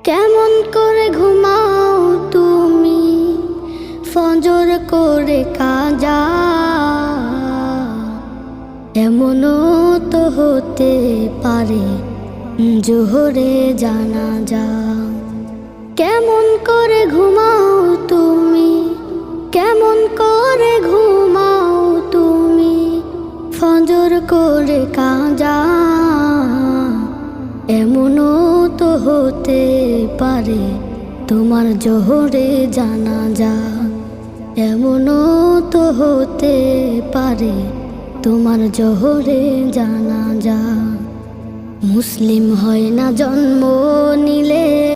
কেমন করে ঘুমাও তুমি ফজর করে কাজা? এমনও তো হতে পারে জোহরে জানাজা। কেমন করে ঘুমাও তুমি, কেমন করে ঘুমাও তুমি ফজর করে কাজা? এমনও তো হতে পারে তোমার জোহরে জানাজা। এমনও তো হতে পারে তোমার জোহরে জানাজা। মুসলিম হয় না জন্ম নিলে